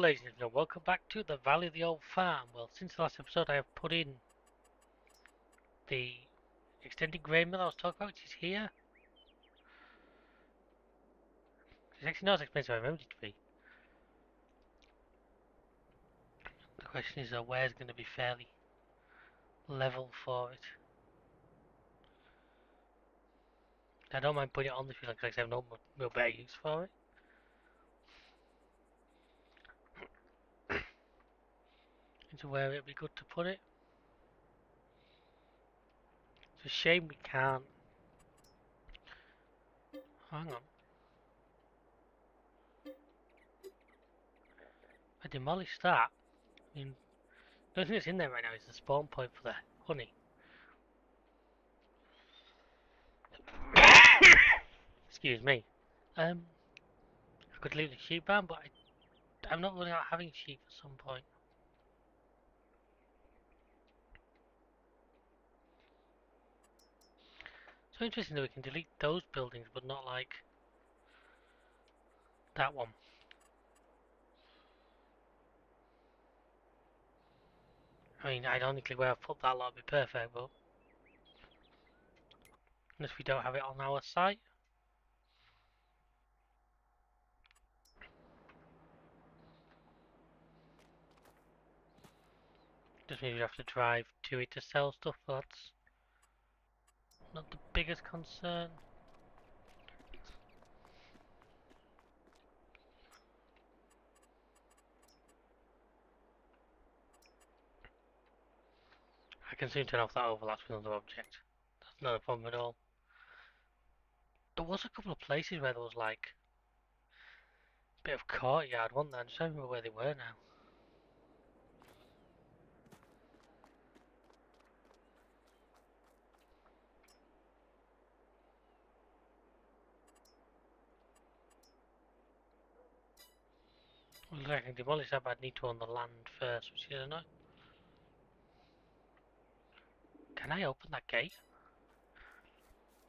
ladies and gentlemen, welcome back to the Valley of the Old Farm. Well, since the last episode I have put in the extended grain mill I was talking about, which is here. It's actually not as expensive as I remembered it to be. The question is where's going to be fairly level for it. I don't mind putting it on the field because I have no better use for it. Into where it'd be good to put it. It's a shame we can't. Hang on. I demolished that. I mean, the only thing that's in there right now is the spawn point for the honey. Excuse me. I could leave the sheep barn, but I'm not running out having sheep at some point. So interesting that we can delete those buildings, but not like that one. I mean, ironically, where I've put that lot would be perfect, but unless we don't have it on our site. Just means we have to drive to it to sell stuff, but that's not the biggest concern. I can soon turn off that overlaps with another object. That's not a problem at all. There was a couple of places where there was like a bit of courtyard, wasn't there? I just don't remember where they were now. Well, if I can demolish that, but I'd need to own the land first, which is annoying. Can I open that gate?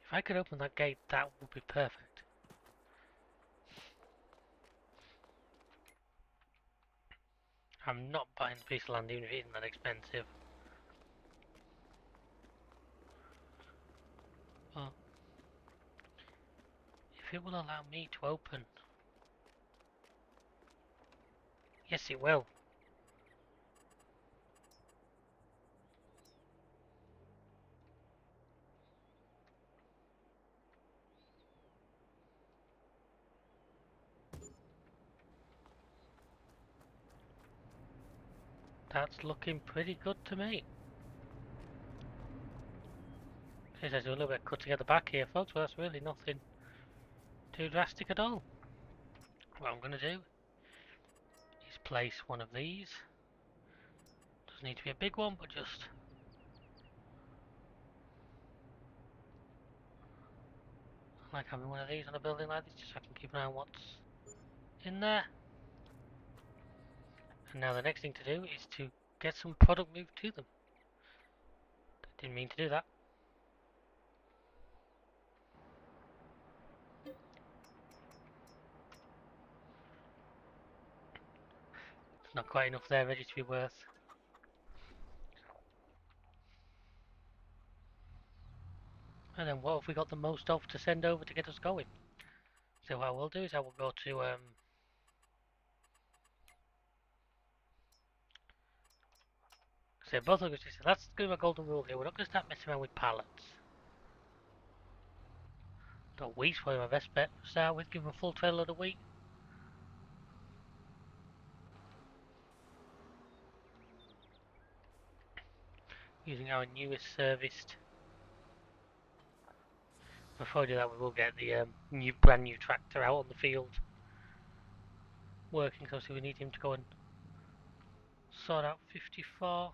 If I could open that gate, that would be perfect. I'm not buying a piece of land even if it isn't that expensive. Well, if it will allow me to open... Yes, it will. That's looking pretty good to me. There's a little bit of cutting at the back here, folks, but that's really nothing too drastic at all. What I'm going to do is place one of these. Doesn't need to be a big one, but just... I like having one of these on a building like this, just so I can keep an eye on what's in there. And now the next thing to do is to get some product moved to them. Didn't mean to do that. It's not quite enough there ready to be worth. And then what have we got the most of to send over to get us going? So what I will do is I will go to so both of us say that's going to be my golden rule here. We're not going to start messing around with pallets. Got wheat's probably my best bet to start with. Give them a full trail load of wheat. Using our newest serviced. Before we do that, we will get the brand new tractor out on the field working. So we need him to go and sort out 54.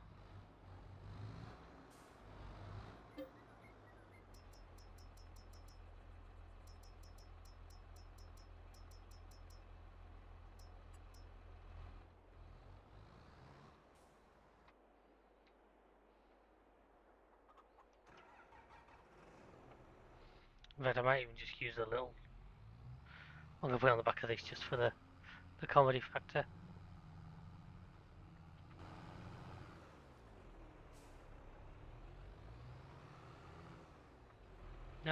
In fact, I might even just use a little. I'm going to put it on the back of this just for the comedy factor.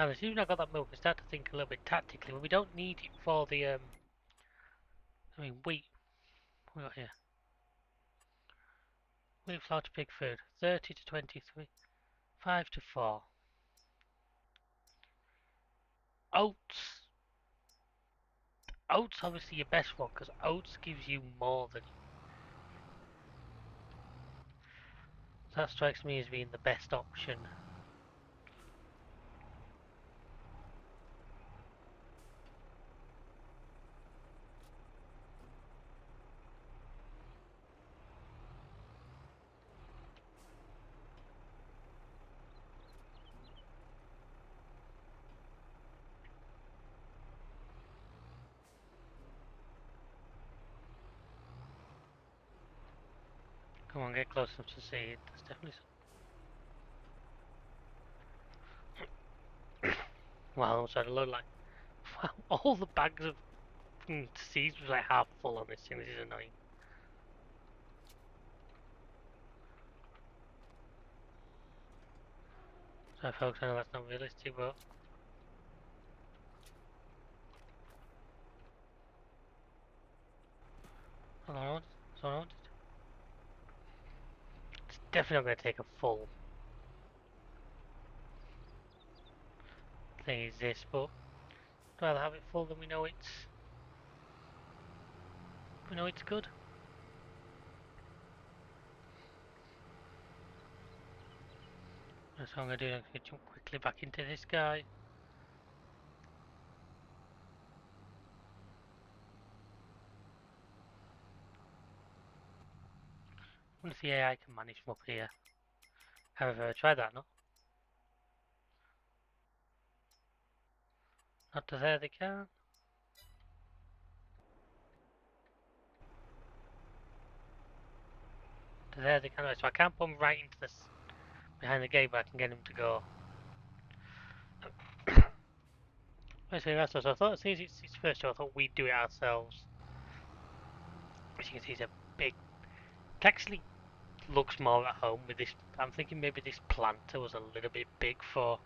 Now, as soon as I got that milk, I start to think a little bit tactically. Well, we don't need it for the, I mean, wheat. What we got here? Wheat flour to pig food. 30 to 23. 5 to 4. Oats. Oats obviously your best one, because oats gives you more than... So that strikes me as being the best option. Come on, get close enough to see it. There's definitely some... Wow, so it looked like... Wow, all the bags of seeds was like half full on this thing. This is annoying. So folks, I know that's not realistic, but... I don't know. So it's definitely not going to take a full thing as this, but I'd rather have it full than we know it's good. That's what I'm going to do. I'm going to jump quickly back into this guy. I wonder if the AI can manage from up here. Have I ever tried that? No. Not to there they can. To there they can. So I can't put them right into this behind the gate, but I can get them to go. Basically, that's what I thought. As soon as it's first show, I thought we'd do it ourselves. As you can see, it's a big. It actually looks more at home with this. I'm thinking maybe this planter was a little bit big for.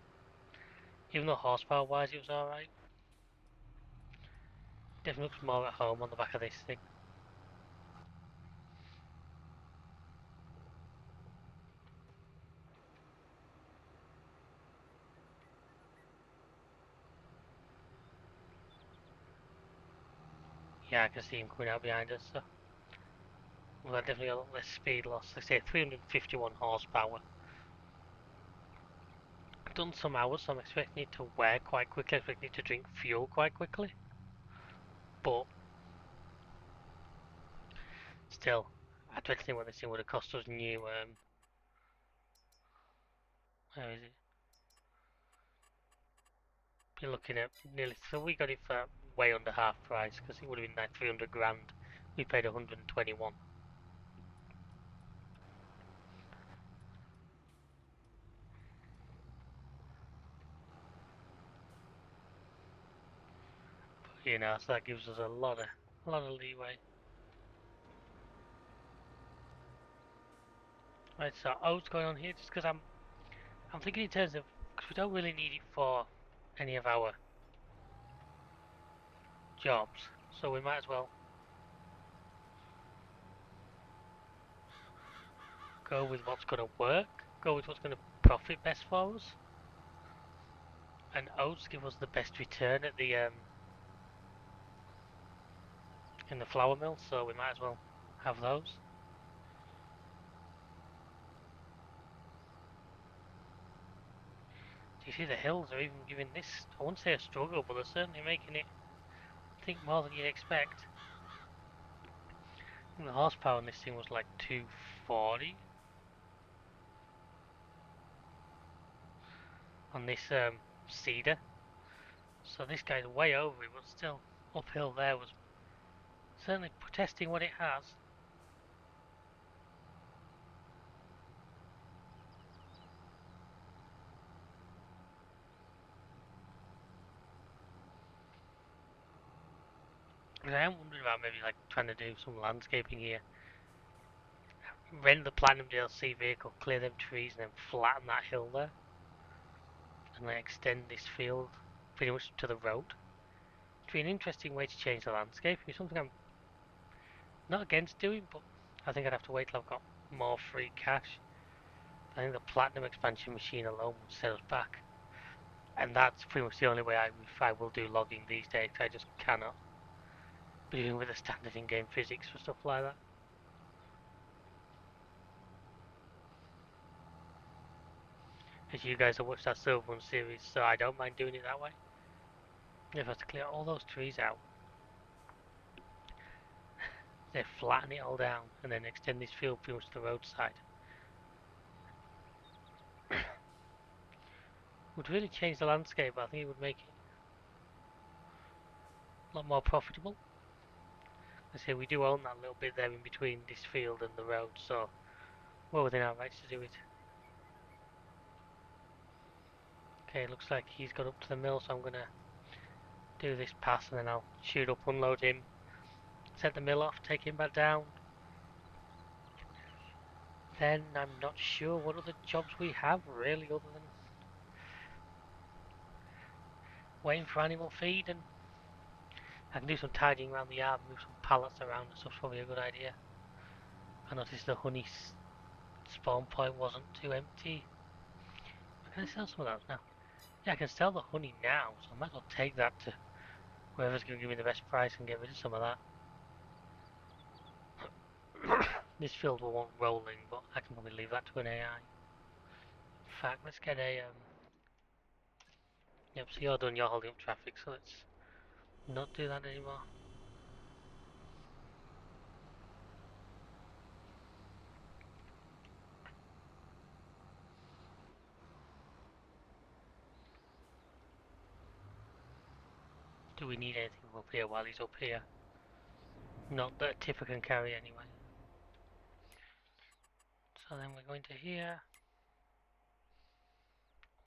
Even though horsepower wise it was alright. Definitely looks more at home on the back of this thing. Yeah, I can see him coming out behind us, so we'll definitely a lot less speed loss. Like I say, 351 horsepower. I've done some hours, so I'm expecting it to wear quite quickly. I'm expecting it to drink fuel quite quickly. But still, I don't think what this thing would have cost us new. Where is it? Be looking at nearly. So we got it for way under half price because it would have been like 300 grand. We paid 121. You know, so that gives us a lot of leeway. Right, so what's going on here? Just because I'm thinking in terms of because we don't really need it for any of our jobs, so we might as well go with what's going to work, go with what's going to profit best for us, and oats give us the best return at the in the flour mill, so we might as well have those. Do you see the hills are even giving this? I wouldn't say a struggle, but they're certainly making it think more than you'd expect. And the horsepower on this thing was like 240 on this cedar. So this guy's way over it, but still uphill there was certainly protesting what it has. I am wondering about maybe like trying to do some landscaping here. Rent the Platinum DLC vehicle, clear them trees, and then flatten that hill there. and like extend this field pretty much to the road. It'd be an interesting way to change the landscape. It's something I'm not against doing, but I think I'd have to wait till I've got more free cash. I think the Platinum expansion machine alone would set us back. And that's pretty much the only way I will do logging these days. I just cannot be doing with the standard in-game physics for stuff like that. As you guys have watched that Silver One series, so I don't mind doing it that way. If I have to clear all those trees out, then flatten it all down, and then extend this field pretty much to the roadside. Would really change the landscape. I think it would make it a lot more profitable. I say we do own that little bit there in between this field and the road, so we're within our rights to do it. Okay, looks like he's got up to the mill, so I'm gonna do this pass and then I'll shoot up, unload him, set the mill off, take him back down. Then I'm not sure what other jobs we have really other than waiting for animal feed, and I can do some tidying around the yard, move some pallets around and stuff's probably a good idea. I noticed the honey spawn point wasn't too empty. Can I sell some of those now? Yeah, I can sell the honey now, so I might as well take that to whoever's going to give me the best price and get rid of some of that. This field will want rolling, but I can probably leave that to an AI. In fact, let's get a... Yep, so you're done, you're holding up traffic, so let's not do that anymore. Do we need anything up here while he's up here? Not that a tipper can carry anyway. So then we're going to here.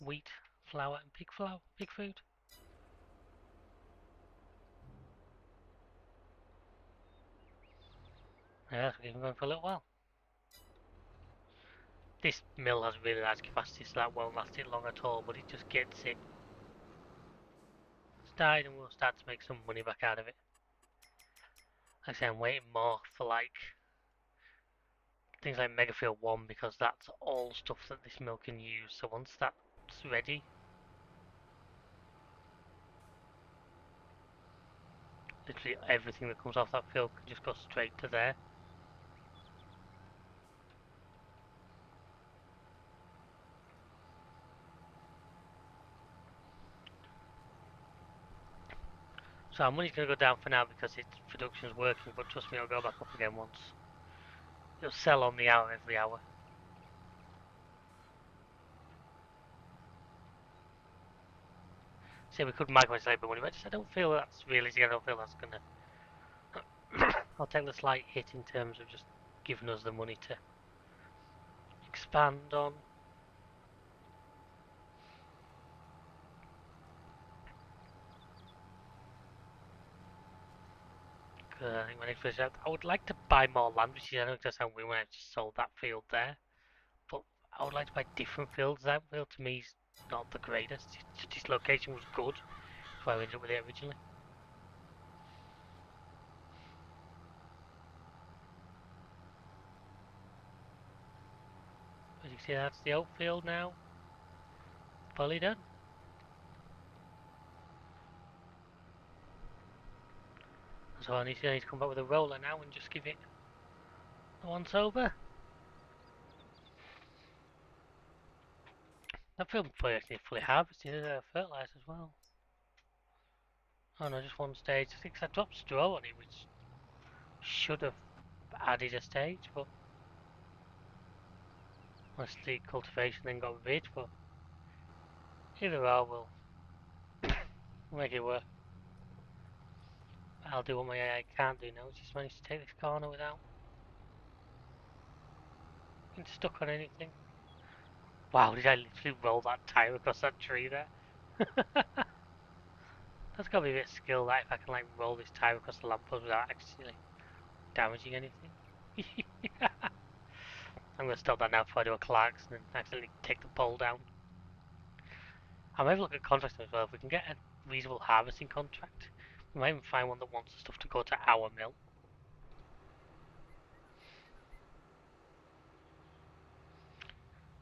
Wheat, flour and pig food. Yeah, we've been going for a little while. This mill has really large capacity, so that won't last it long at all, but it just gets it started and we'll start to make some money back out of it. Like I say, I'm waiting more for like things like Megafield 1 because that's all stuff that this mill can use, so once that's ready, literally everything that comes off that field can just go straight to there. So our money's going to go down for now because its production's working, but trust me, it'll go back up again once. It'll sell on the hour every hour. See, we could micromanage labour money, but I don't feel that's realistic. I don't feel that's going to... I'll take the slight hit in terms of just giving us the money to expand on. I think my next place out, I would like to buy more land, which is, I know it does sound weird when I just sold that field there, but I would like to buy different fields. That field to me is not the greatest. This location was good, that's why I ended up with it originally. As you can see, that's the oat field now, fully done. So I need to come back with a roller now and just give it a once over. That field probably actually fully harvested fertilizer as well. Oh no, just one stage. I think I dropped straw on it, which should have added a stage, but unless the cultivation then got rid, but either or will make it work. I'll do what my AI can't do now, which is manage to take this corner without getting stuck on anything. Wow, did I literally roll that tyre across that tree there? That's gotta be a bit of skill, that if I can like roll this tyre across the lamppost without actually damaging anything. I'm gonna stop that now before I do a Clarkson and accidentally take the pole down. I might look at contracts as well. If we can get a reasonable harvesting contract, we might even find one that wants the stuff to go to our mill.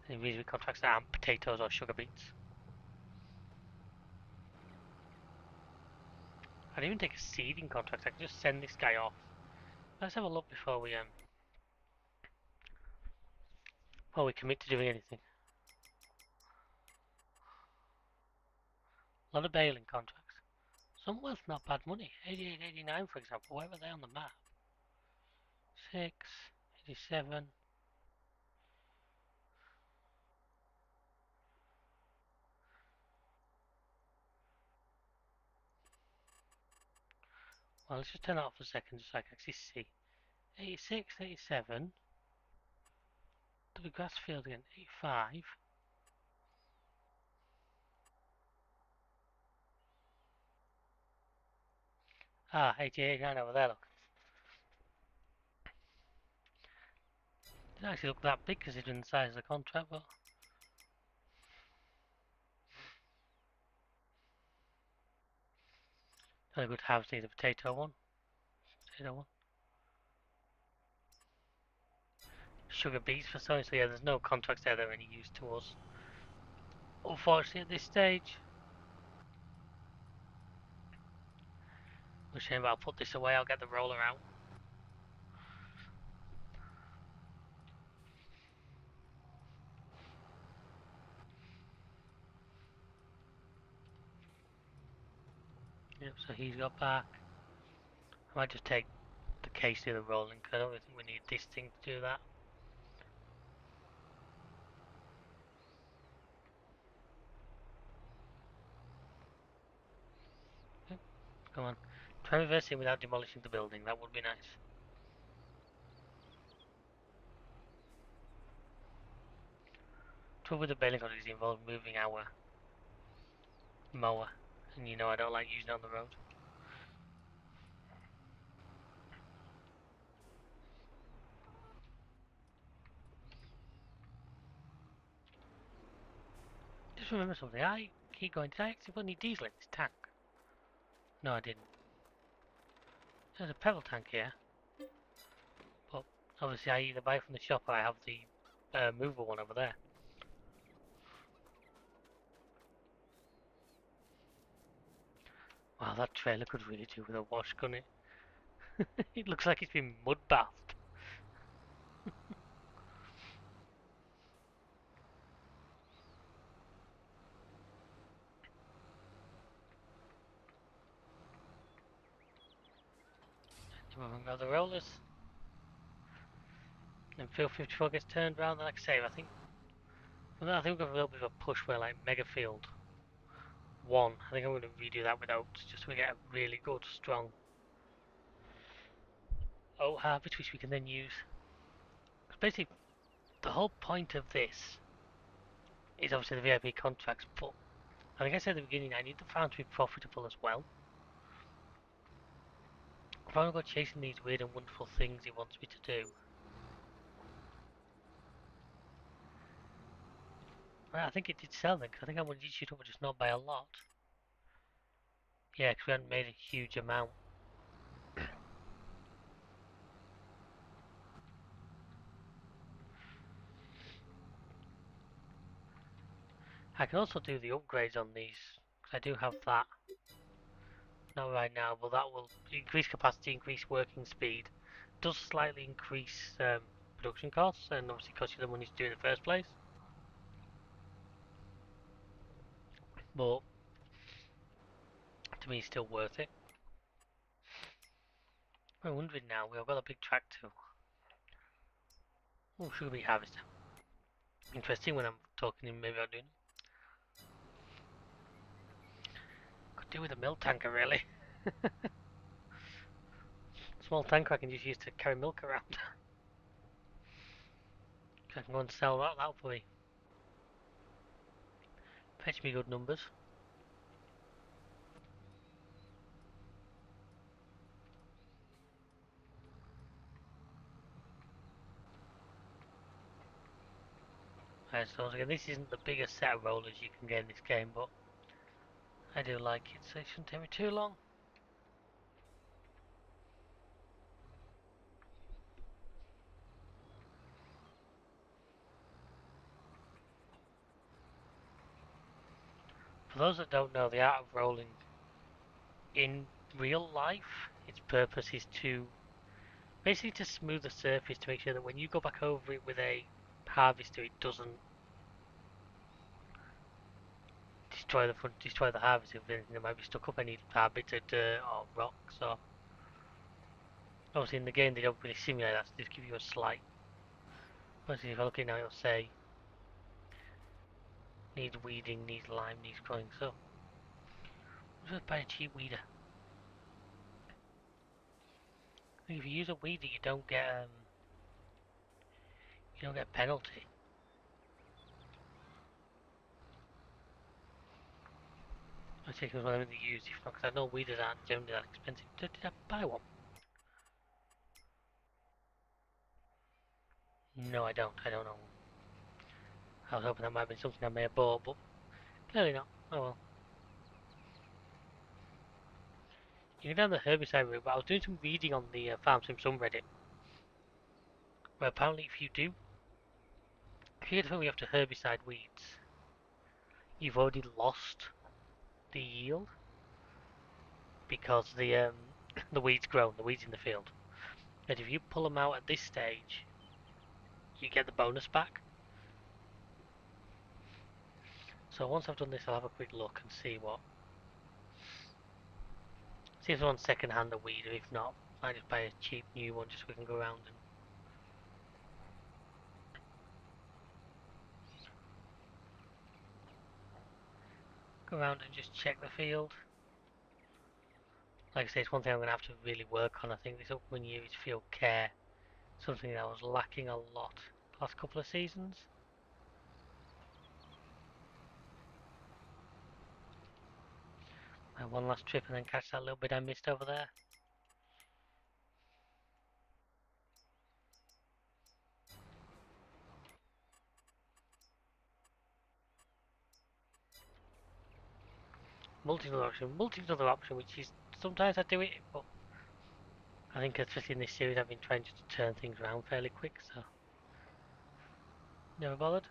Any reasonable contracts that aren't potatoes or sugar beets. I'd even take a seeding contract. I can just send this guy off. Let's have a look before we commit to doing anything. A lot of baling contracts. Some worth not bad money. 88, 89 for example. Where were they on the map? 6, 87. Well, let's just turn that off for a second so I can actually see. 86, 87. The grass field again. 85. Ah, 88, 89 over there, look. Didn't actually look that big considering the size of the contract, but... Very good harvesting the potato one. Potato one. Sugar beets for sowing, so yeah, there's no contracts there that are any use to us. Unfortunately at this stage. I'm ashamed, but I'll put this away, I'll get the roller out. Yep, so he's got back. I might just take the case to the rolling, because I don't really think we need this thing to do that. Yep, come on. Try reversing without demolishing the building, that would be nice. Trouble with the baling contract is involved moving our mower, and you know I don't like using it on the road. Just remember something, I keep going, did I actually put any diesel in this tank? No, I didn't. There's a pebble tank here, but obviously I either buy from the shop or I have the movable one over there. Wow, that trailer could really do with a wash, couldn't it? It looks like it's been mud bathed. We've got the rollers. Then field 54 gets turned around, and like I say, I think we've got a little bit of a push where like Mega Field 1, I think I'm going to redo that with oats, just so we get a really good, strong oat harvest, which we can then use. Because basically, the whole point of this is obviously the VIP contracts, but I think I said at the beginning, I need the farm to be profitable as well. If I'm not chasing these weird and wonderful things he wants me to do, I think it did sell then, because I think I wanted to shoot up, but just not by a lot. Yeah, because we hadn't made a huge amount. I can also do the upgrades on these, because I do have that. Not right now, but that will increase capacity, increase working speed. Does slightly increase production costs, and obviously cost you the money to do it in the first place. But to me, it's still worth it. I'm wondering now, we've got a big track too. Oh, sugar beet harvester. Interesting when I'm talking in maybe I'll do. Could do with a milk tanker really. Small tanker I can just use to carry milk around. I can go and sell that, that'll probably fetch me good numbers. So again, this isn't the biggest set of rollers you can get in this game, but I do like it, so it shouldn't take me too long. For those that don't know, the art of rolling in real life, its purpose is to basically to smooth the surface to make sure that when you go back over it with a harvester, it doesn't destroy the harvester with anything that might be stuck up, any hard bits of dirt or rocks. Or obviously in the game they don't really simulate that, so they just give you a slight. Obviously if I look at it now, it'll say needs weeding, needs lime, needs growing. So I'm just buy a cheap weeder. If you use a weeder, you don't get a penalty. I think it was one of them that used it because I know weeders aren't generally that expensive. Did I buy one? No, I don't. I don't know. I was hoping that might have been something I may have bought, but clearly not. Oh well. You can down the herbicide route, but I was doing some reading on the Farm Sim subreddit, where apparently if you get to the point where you have to herbicide weeds, you've already lost the yield because the weeds grown, the weeds in the field. But if you pull them out at this stage, you get the bonus back. So once I've done this, I'll have a quick look and see if someone's second hand a weed, or if not, I just buy a cheap new one just so we can go around and just check the field. Like I say, it's one thing I'm going to have to really work on. I think this upcoming year is field care, something that I was lacking a lot the last couple of seasons. One last trip and then catch that little bit I missed over there. Multi's another option, which is sometimes I do it, but I think especially in this series I've been trying just to turn things around fairly quick, so never bothered.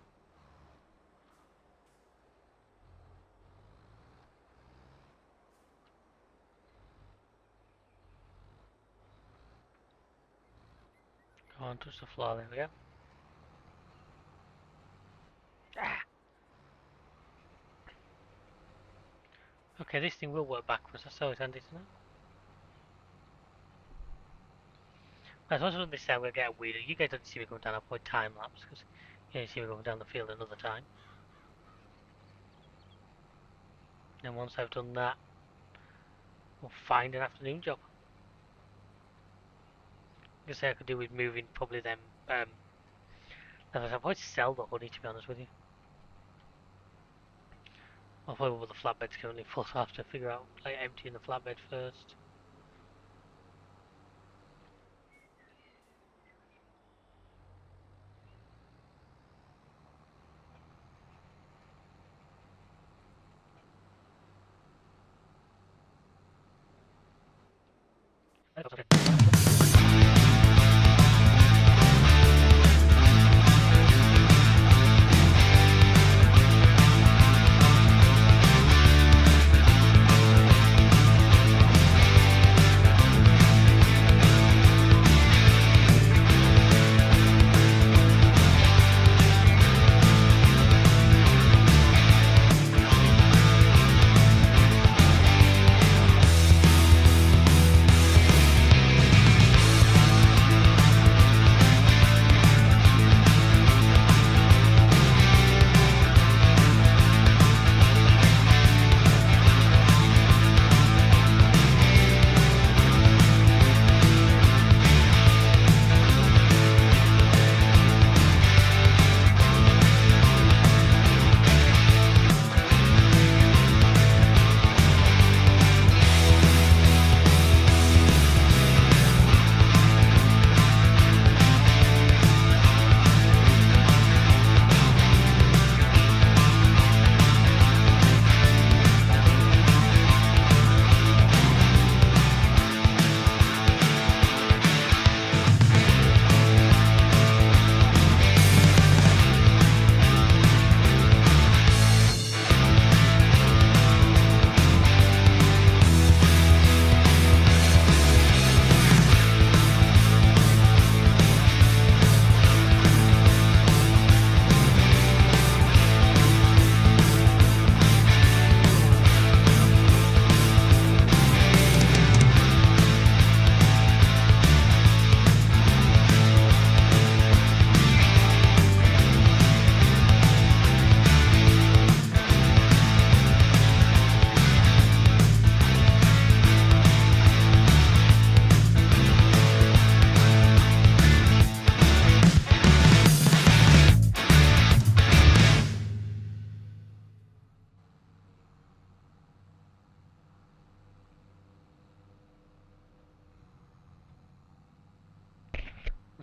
Go on, touch the floor, there we go. Ah! Okay, this thing will work backwards, that's always handy to know. I suppose on this side we'll get a weeder. You guys don't see me going down, I'll put time lapse, because you don't see me going down the field another time. And once I've done that, we'll find an afternoon job. I guess I could do with moving probably them. I'll probably sell the honey, to be honest with you. I'll probably with the flatbed's currently full, so I'll have to figure out like emptying the flatbed first.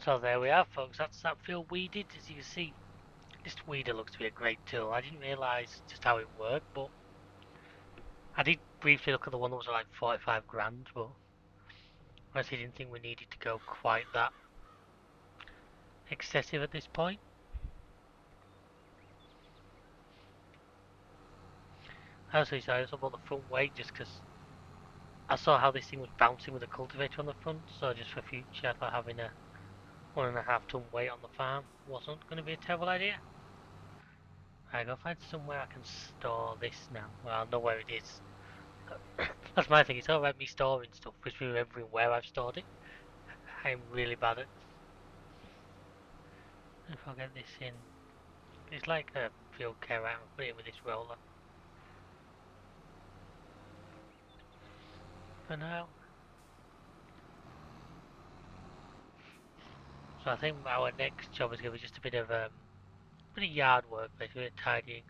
So there we are, folks. That's that field weeded. As you can see, this weeder looks to be a great tool. I didn't realise just how it worked, but I did briefly look at the one that was like 45 grand, but I honestly didn't think we needed to go quite that excessive at this point. I also bought the front weight just because I saw how this thing was bouncing with the cultivator on the front, so just for future I thought having a 1.5 ton weight on the farm wasn't going to be a terrible idea. I go find somewhere I can store this now. Well, I'll know where it is. That's my thing, it's alright me storing stuff, just remembering where I've stored it. I'm really bad at. If I get this in, it's like a field care item, put it in with this roller. For now. So I think our next job is going to be just a bit of yard work, basically, tidying.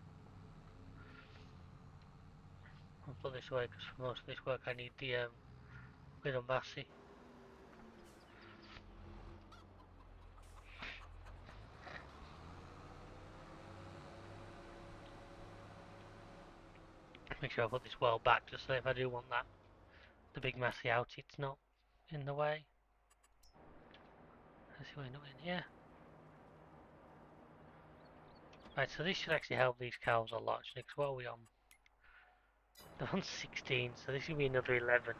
I'll put this away because for most of this work I need the little massey. Make sure I put this well back just so if I do want that, the big massey out, it's not in the way. Let's see what we end up in here. Right, so this should actually help these cows a lot, because what are we on? They're on 16, so this will be another 11.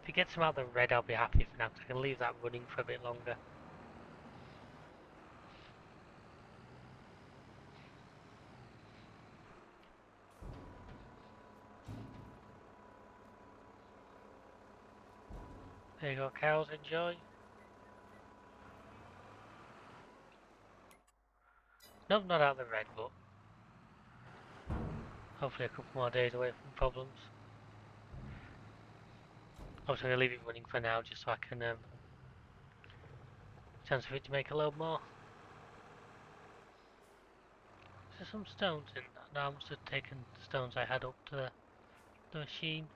If it gets them out the red, I'll be happy for now, because I can leave that running for a bit longer. There you go, cows, enjoy. Nope, not out the red, but hopefully a couple more days away from problems. Obviously, I'm going to leave it running for now, just so I can chance for it to make a load more. Is there some stones in that? No, I must have taken the stones I had up to the machine.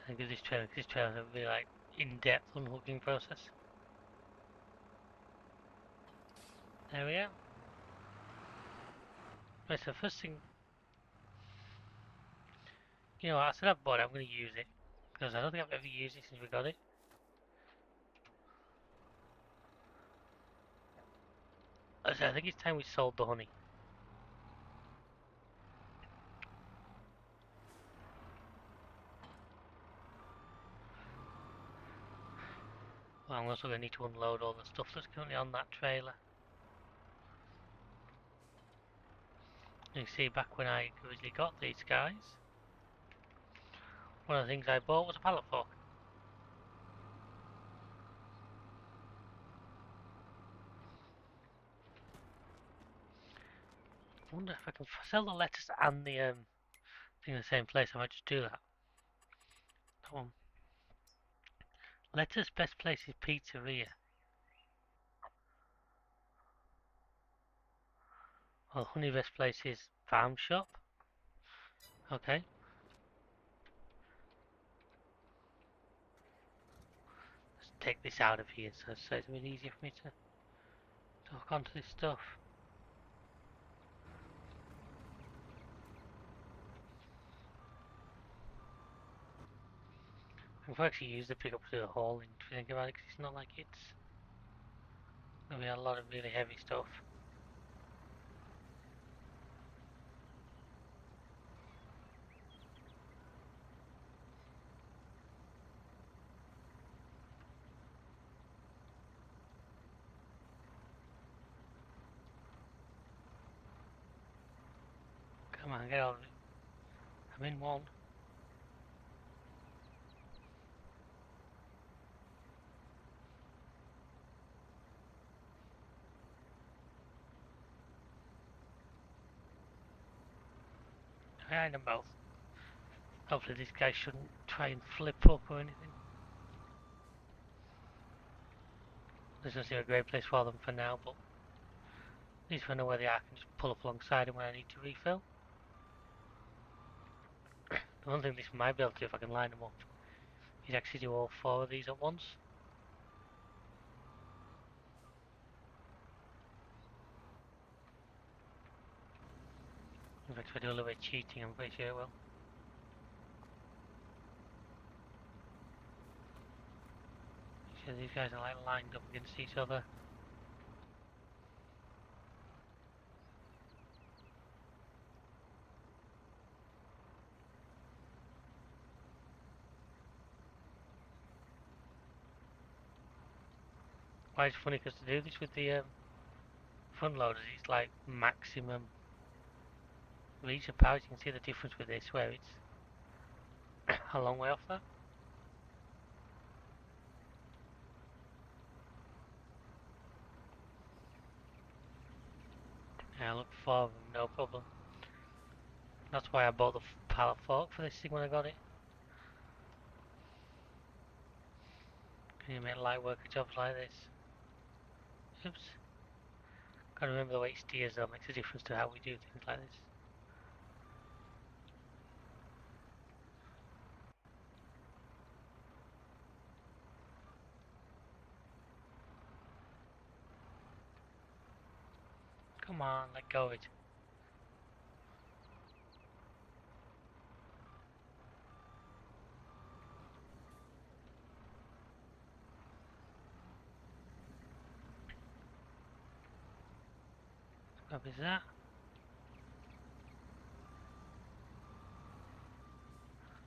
I think this trailer will be like in-depth unhooking process. There we are. Right, so first thing, you know what, I said I bought it, I'm going to use it. Because I don't think I've ever used it since we got it. I think it's time we sold the honey. Well, I'm also going to need to unload all the stuff that's currently on that trailer. You see, back when I originally got these guys, one of the things I bought was a pallet fork. I wonder if I can sell the lettuce and the thing in the same place. I might just do that. Come on. Lettuce best place is pizzeria. Well, honey best place is farm shop. Okay. Let's take this out of here so it's a bit easier for me to hook onto this stuff. I can actually use the pickup to do the hauling if you think about it, because it's not like it's going to be a lot of really heavy stuff. Come on, get out of it. I'm in one. Behind them both. Hopefully this guy shouldn't try and flip up or anything. This doesn't seem a great place for them for now, but at least if I know where they are, I can just pull up alongside them when I need to refill. The one thing this might be able to do if I can line them up is actually do all 4 of these at once. In fact, if I do a little bit of cheating, I'm pretty sure it will. So these guys are like lined up against each other. Why it's funny because to do this with the front loaders, it's like maximum reach of power. You can see the difference with this, where it's a long way off that. Yeah, look, 4 of them, no problem. That's why I bought the pallet fork for this thing when I got it. Can you make light worker jobs like this? Oops. Gotta remember the way it steers though, makes a difference to how we do things like this. Come on, let go of it. What is that?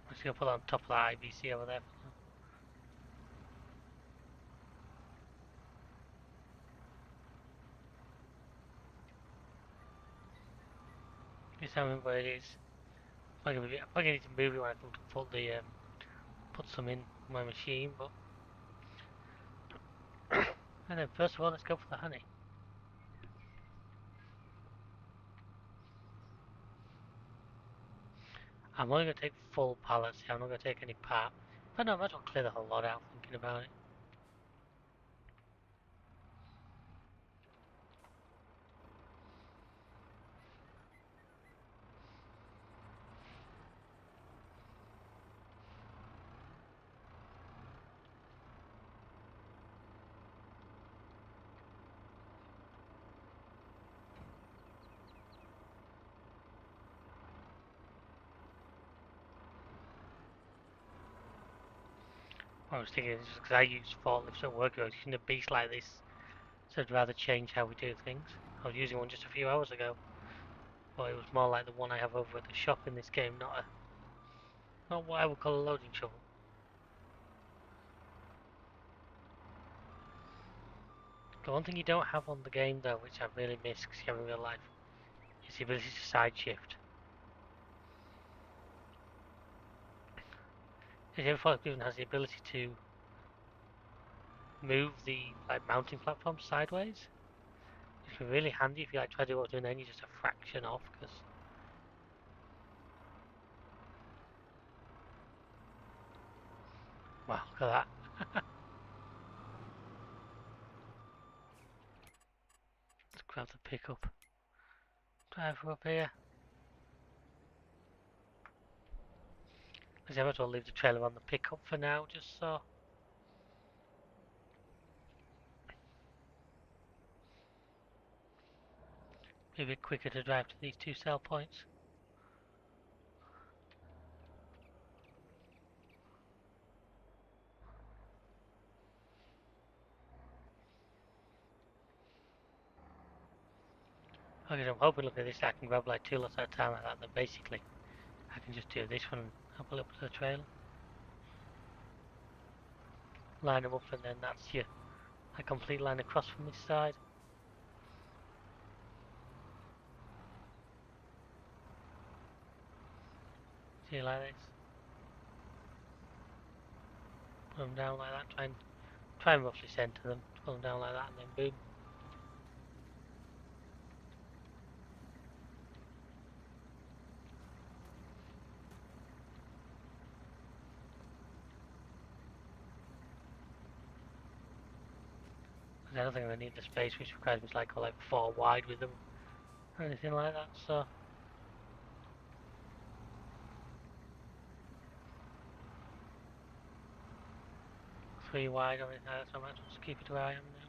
I'm just gonna put it on top of that IBC over there. Just remember where it is. I probably need to move it when I come to put some in my machine, but and then first of all, let's go for the honey. I'm only gonna take full pallets here. I'm not gonna take any part. But no, I might as well clear the whole lot out. Thinking about it. What I was thinking is because I use forklifts at work, I was using a beast like this, so I'd rather change how we do things. I was using one just a few hours ago, but it was more like the one I have over at the shop in this game, not what I would call a loading shovel. The one thing you don't have on the game though, which I really miss because you have in real life, is the ability to side shift. Every forklift has the ability to move the mounting platform sideways. It's really handy if you try to do what I'm doing then, you're just a fraction off because wow, look at that. Let's grab the pickup. Driver up here. I might as well leave the trailer on the pickup for now, just so. Be a bit quicker to drive to these 2 sell points. Okay, so I'm hoping, look at this, I can grab like 2 lots at a time like that, then basically I can just do this one and up a little to the trailer. Line them up and then that's a complete line across from this side. See, like this. Put them down like that, try and roughly centre them, put them down like that and then boom. I don't think I need the space which requires me to like go like 4 wide with them or anything like that, so 3 wide or anything like that, so I might as well just keep it where I am now.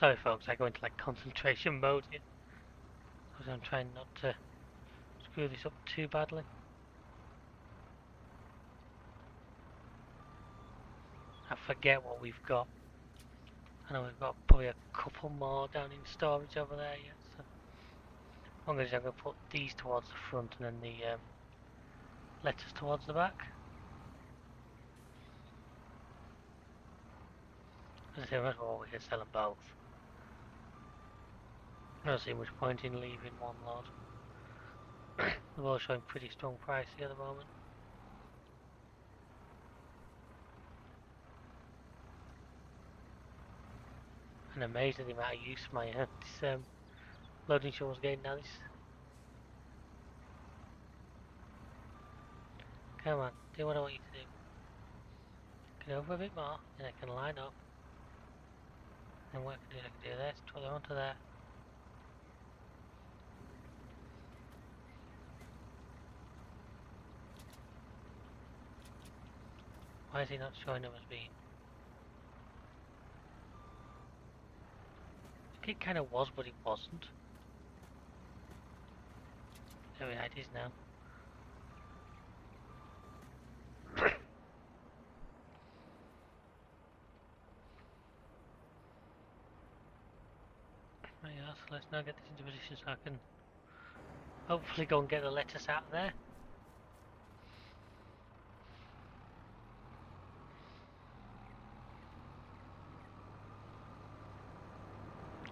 Sorry folks, I go into like concentration mode here, because I'm trying not to screw this up too badly. I forget what we've got. I know we've got probably a couple more down in storage over there yet, so I'm going to put these towards the front and then the letters towards the back. As I say, that's what we're here selling both. I don't see much point in leaving one lot. They're both showing pretty strong price here at the moment. And amazed at the amount of use my this loading show was getting now. This. Come on, do what I want you to do. Get over a bit more, and I can line up. And what I can do this, twirl it onto there. Why is he not showing them as being? I think it kind of was, but it wasn't. There it is now. Right, yeah, so let's now get this into position so I can hopefully go and get the lettuce out of there.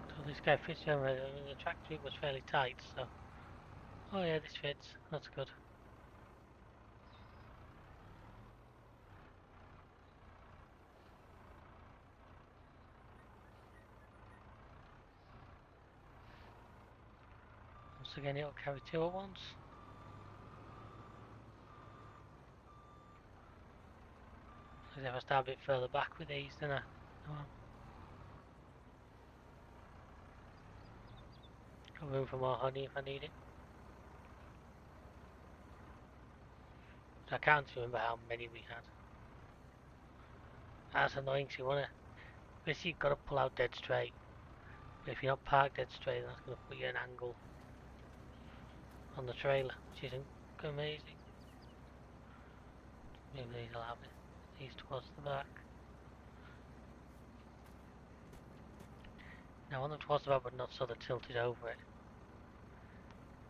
So this guy fits in. The track suit was fairly tight, so. Oh yeah, this fits. That's good. Once again, it'll carry 2 at once. Because if I start a bit further back with these, then I. Oh, got room for more honey if I need it. So I can't remember how many we had. That's annoying, so you wanna. Basically, you've got to pull out dead straight. But if you're not parked dead straight, that's going to put you at an angle on the trailer, which isn't amazing. Maybe these will have it. These towards the back. Now I want them towards the back, but not so they're tilted over it.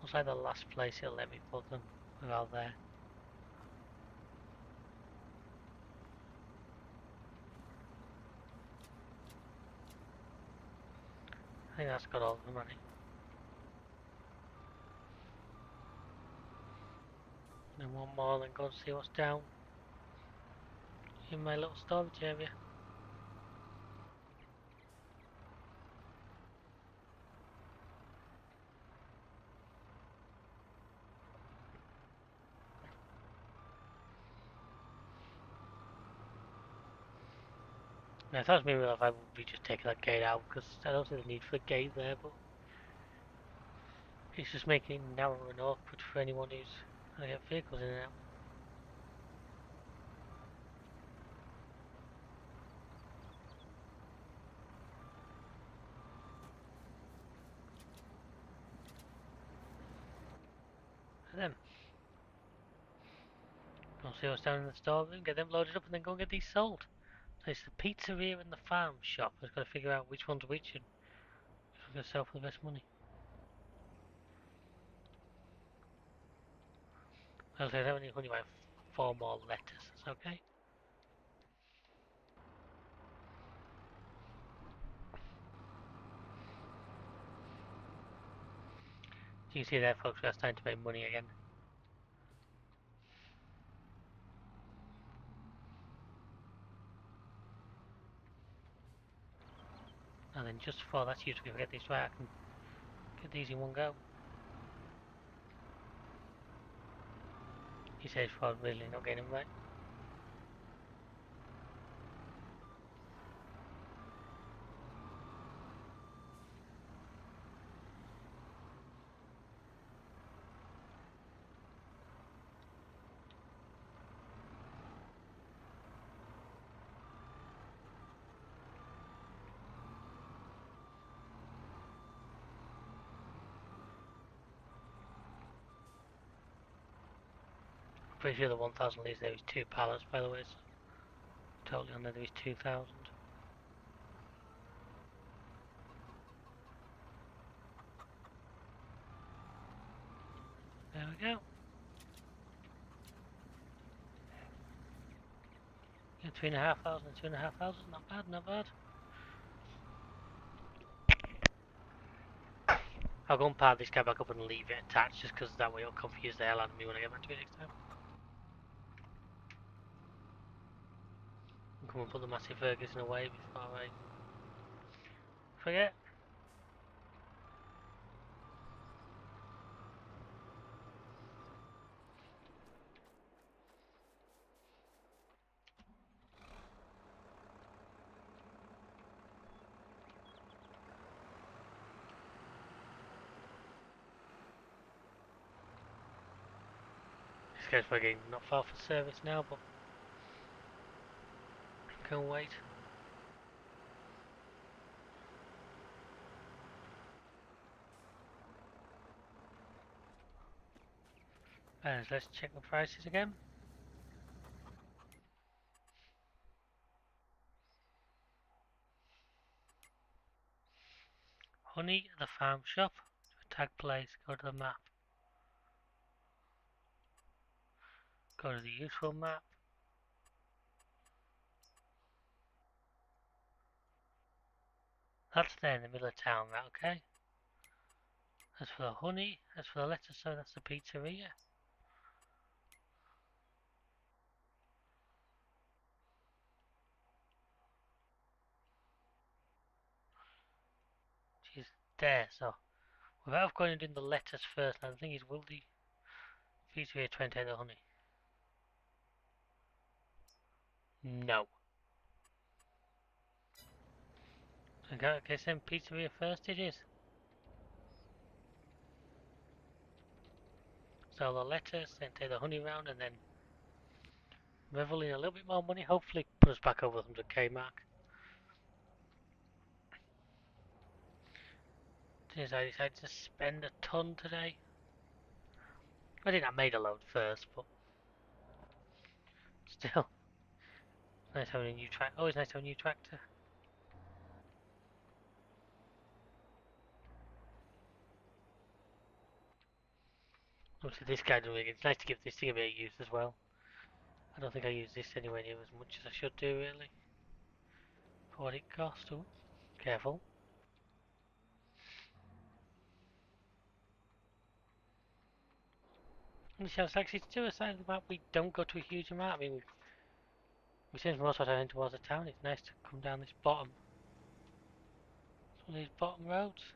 Looks like the last place it'll let me put them without there. I think that's got all of them running. And then one more, and then go and see what's down in my little storage area. Now, I thought it was maybe if I would be just taking that gate out, because I don't see the need for a gate there, but it's just making it narrow and awkward for anyone who's going to get vehicles in and out. And then, go and see what's down in the store, and get them loaded up, and then go and get these sold. So it's the pizzeria and the farm shop. I've got to figure out which one's which and which one's going to sell for the best money. I'll say that only by 4 more letters. That's okay. So you can see there, folks, we're starting to make money again. And then just before that's used to get this right, I can get these in one go. He says for really not getting them right. Pretty sure the 1,000 litres there is 2 pallets, by the way, so totally on there is 2,000. There we go. Yeah, 3,500, 2,500, not bad, not bad. I'll go and park this guy back up and leave it attached, just because that way it'll confuse the hell out of me when I get back to it next time. And come and put the massive Ferguson away before I forget. This guy's fucking not far for service now, but can't wait. And let's check the prices again. Honey, the farm shop. Tag place, go to the map. Go to the useful map. That's there in the middle of town, right, okay? As for the honey, as for the lettuce, so that's the pizzeria. She's there, so without going and doing the lettuce first, now the thing is, will the pizzeria try and take the honey? No. Okay, send pizzeria first it is. Sell the lettuce, then take the honey round, and then revel in a little bit more money. Hopefully put us back over the 100k mark. Since I decided to spend a ton today. I think I made a load first, but still. Nice having a new track. Always nice having a new tractor. Obviously this guy doing it. It's nice to give this thing a bit of use as well. I don't think I use this anywhere near as much as I should do really. For what it costs. Oh, careful. And the shell's actually to a side of the map we don't go to a huge amount. I mean, we seem most of the time towards the town. It's nice to come down this bottom. Some of these bottom roads.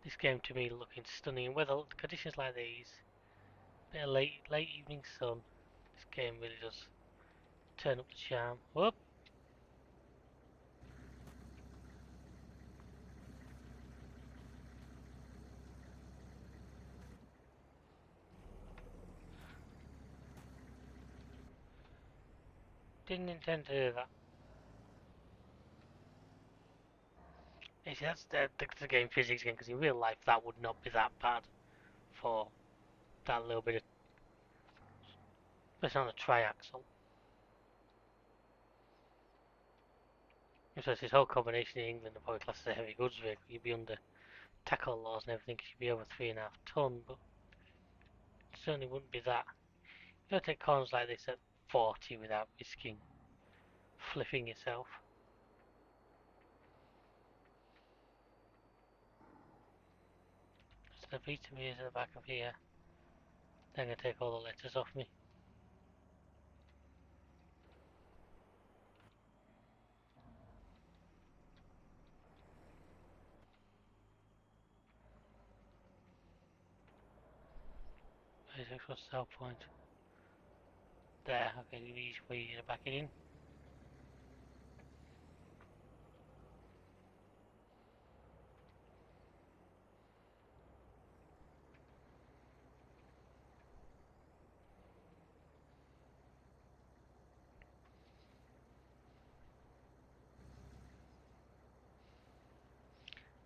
This game to me looking stunning. Weather conditions like these, bit of late evening sun. This game really does turn up the charm. Whoop! Didn't intend to do that. You see, that's the game physics again, because in real life that would not be that bad for that little bit of. It's on a triaxle. So it's this whole combination in England of probably class as a heavy goods vehicle. You'd be under tackle laws and everything should be over 3.5 ton, but it certainly wouldn't be that. You don't take corners like this at 40 without risking flipping yourself. So the pizza is at the back of here. They're going to take all the letters off me. What's the sell point? There, okay, easy for you to back it in.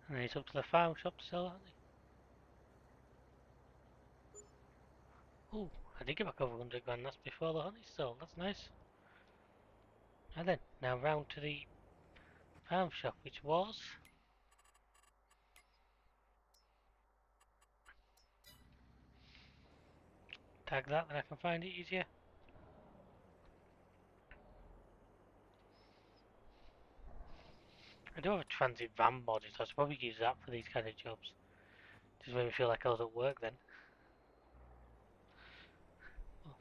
And then it's up to the farm shop to sell, aren't they? Ooh, I did get back over 100 grand, that's before the honey sold, that's nice. And then, now round to the farm shop, which was... Tag that, then I can find it easier. I do have a transit van mod, so I should probably use that for these kind of jobs. Just made me feel like I was at work then. Oh.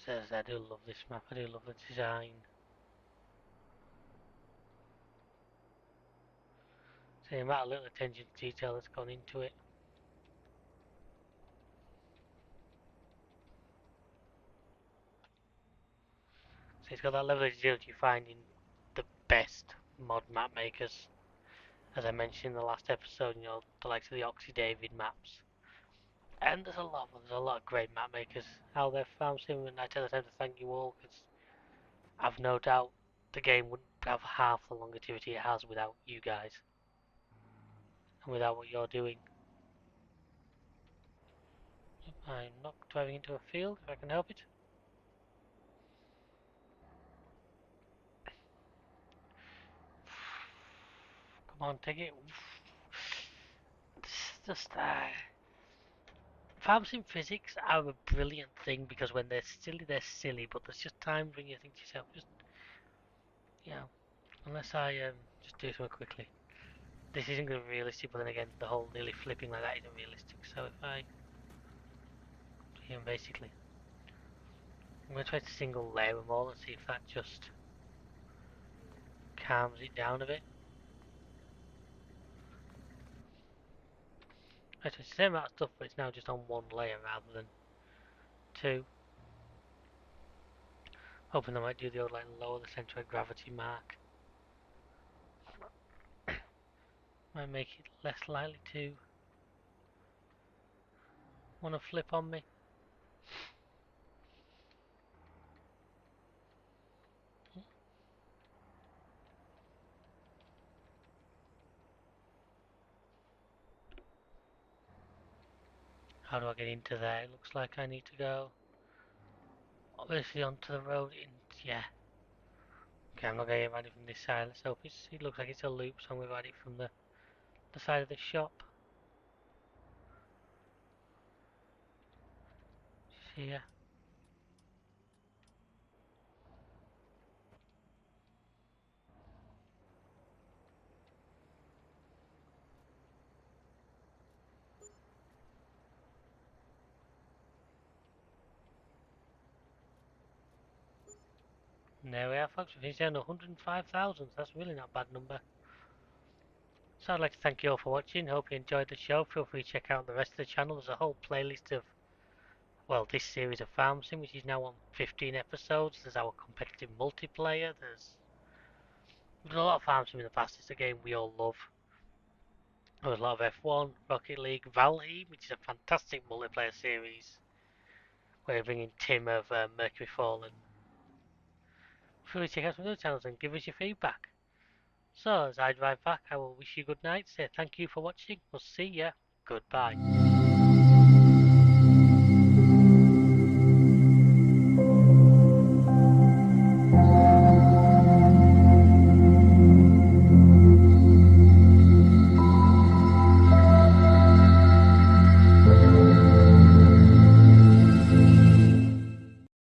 Says I do love this map, I do love the design. See the amount of little attention to detail that's gone into it. So it's got that level of detail you find in the best mod map makers. As I mentioned in the last episode, you know, the likes of the Oxy David maps. And there's a lot of great map makers out there, Farm Sim, and I take the time to thank you all, because I've no doubt the game wouldn't have half the longevity it has without you guys, and without what you're doing. I'm not driving into a field, if I can help it. Come on, take it. It's just, Farm Sim physics are a brilliant thing, because when they're silly, but there's just times when you think to yourself, just, you know, unless I just do something quickly. This isn't going to be realistic, but then again, the whole nearly flipping like that isn't realistic. So if I, basically, I'm going to try to single layer them all and see if that just calms it down a bit. Actually, it's the same amount of stuff, but it's now just on one layer rather than two. Hoping I might do the old like lower the centre of gravity mark. Might make it less likely to want to flip on me. How do I get into there? It looks like I need to go obviously onto the road. Yeah. Okay, I'm not going to get ready from this side. Let's hope it looks like it's a loop, so I'm going to ride it from the side of the shop. Here. And there we are, folks. We've finished down 105,000. That's really not a bad number. So I'd like to thank you all for watching. Hope you enjoyed the show. Feel free to check out the rest of the channel. There's a whole playlist of, well, this series of Farm Sim, which is now on 15 episodes. There's our competitive multiplayer. We've done a lot of Farm Sim in the past. It's a game we all love. There's a lot of F1, Rocket League, Valley, which is a fantastic multiplayer series. Where we're bringing Tim of Mercury Fallen. Feel free to check out some other channels and give us your feedback. So, as I drive back, I will wish you good night, say thank you for watching, we'll see ya, goodbye.